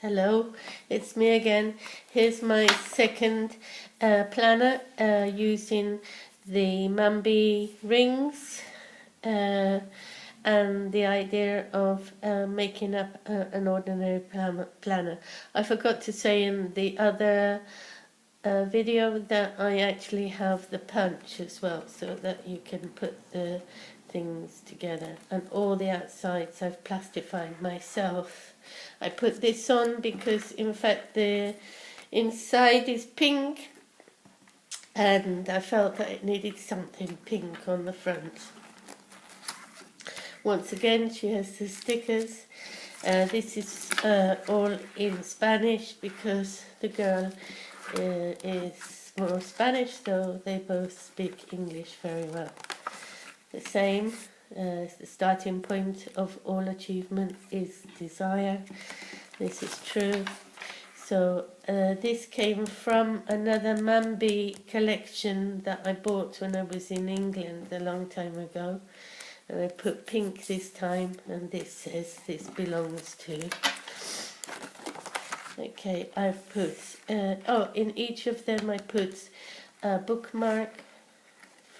Hello, it's me again. Here's my second planner using the MAMBI rings and the idea of making up an ordinary planner. I forgot to say in the other video that I actually have the punch as well, so that you can put the things together, and all the outsides I've plastified myself. I put this on because in fact the inside is pink and I felt that it needed something pink on the front. Once again, she has the stickers. This is all in Spanish because the girl is more Spanish, so they both speak English very well. The same, the starting point of all achievement is desire. This is true. So this came from another MAMBI collection that I bought when I was in England a long time ago. And I put pink this time, and this says this belongs to. Okay, I've put, in each of them I put a bookmark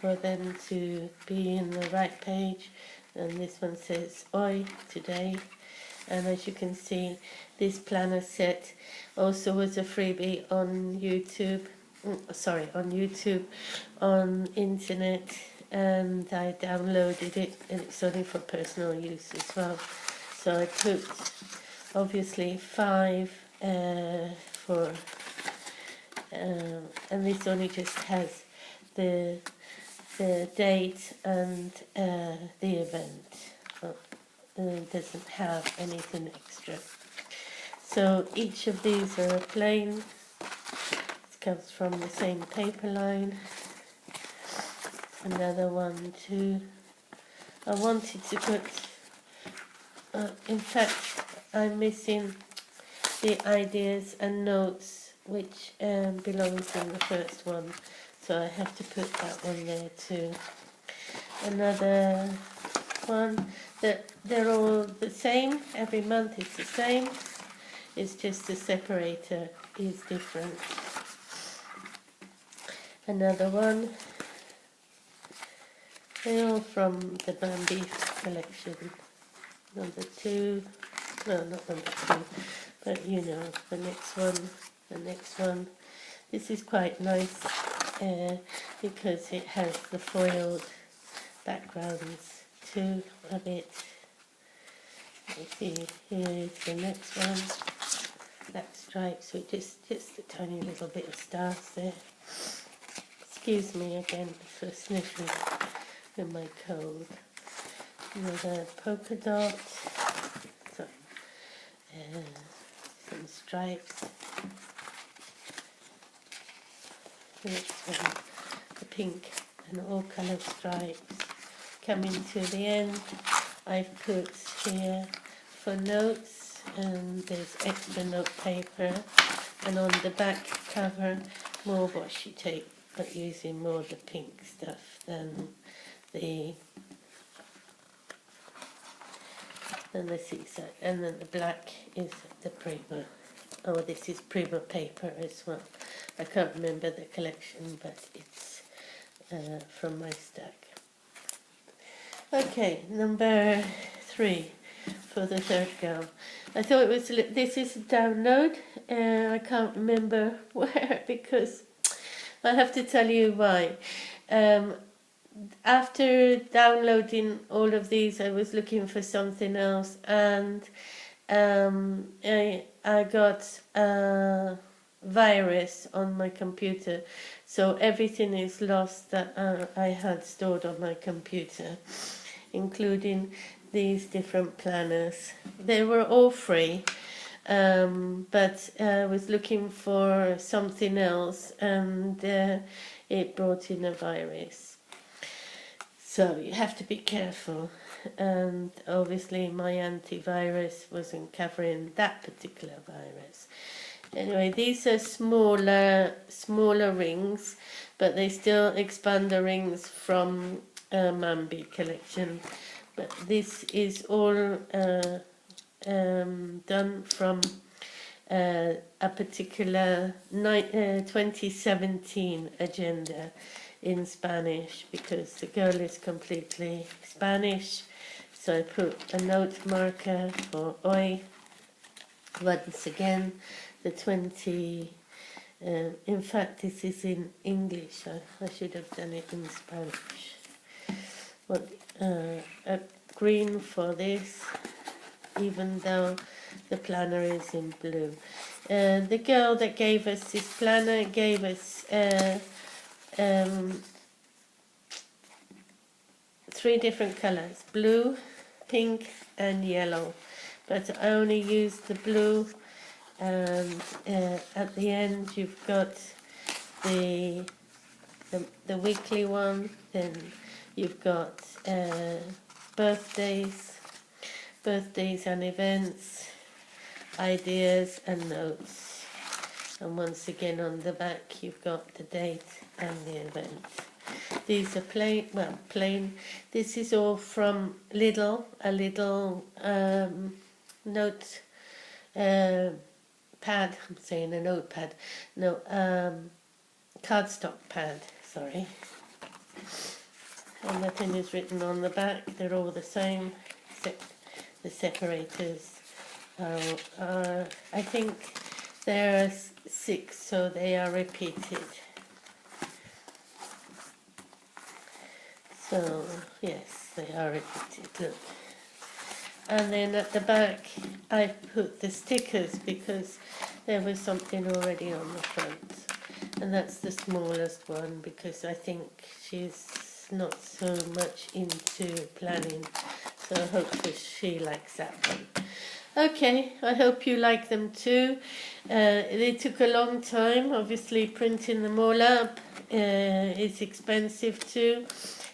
for them to be in the right page, and this one says Oi today. And as you can see, this planner set also was a freebie on YouTube, on internet, and I downloaded it, and it's only for personal use as well. So I put obviously 5 for, and this only just has the date and the event. Doesn't have anything extra. So each of these are plain. It comes from the same paper line. Another one too. I wanted to put, in fact I'm missing the ideas and notes which belongs in the first one, so I have to put that one there too. Another one, that they're all the same, every month it's the same, it's just the separator is different. Another one, they're all from the MAMBI collection. Number 2, well not number 2, but you know, the next one. This is quite nice because it has the foiled backgrounds too of it. You see, here is the next one, black stripes with just a tiny little bit of stars there. Excuse me again for sniffing with my cold. Another polka dot, sorry, some stripes. The next one, the pink and all colour stripes. Coming to the end, I've put here for notes, and there's extra note paper, and on the back cover more washi tape, but using more the pink stuff than the seaside. And then the black is the Prima. Oh, this is Prima paper as well. I can't remember the collection, but it's from my stack. Okay, number 3 for the third girl. I thought it was, this is a download, I can't remember where because I have to tell you why. After downloading all of these, I was looking for something else, and I got a virus on my computer, so everything is lost that I had stored on my computer, including these different planners. They were all free, but I was looking for something else, and it brought in a virus. So you have to be careful, and obviously my antivirus wasn't covering that particular virus. Anyway, these are smaller rings, but they still expand the rings from MAMBI collection. But this is all done from a particular 2017 agenda in Spanish, because the girl is completely Spanish. So I put a note marker for hoy. Once again, the 20. In fact, this is in English. I should have done it in Spanish. What, a green for this, even though the planner is in blue. The girl that gave us this planner gave us 3 different colors: blue, pink and yellow. But I only used the blue, and at the end you've got the weekly one, then you've got birthdays and events, ideas and notes. And once again on the back you've got the date and the event. These are plain. This is all from Lidl, a little note pad. I'm saying a notepad. No, cardstock pad, sorry. And nothing is written on the back. They're all the same, except the separators. I think there are 6, so they are repeated. So, yes, they are repeated, look. And then at the back, I put the stickers because there was something already on the front. And that's the smallest one because I think she's not so much into planning. So hopefully she likes that one. Okay, I hope you like them too. They took a long time. Obviously printing them all up is expensive too.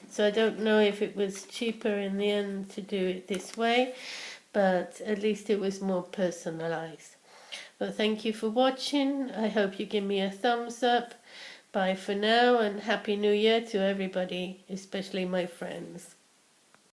So I don't know if it was cheaper in the end to do it this way, but at least it was more personalized. Well, thank you for watching. I hope you give me a thumbs up. Bye for now, and Happy New Year to everybody, especially my friends.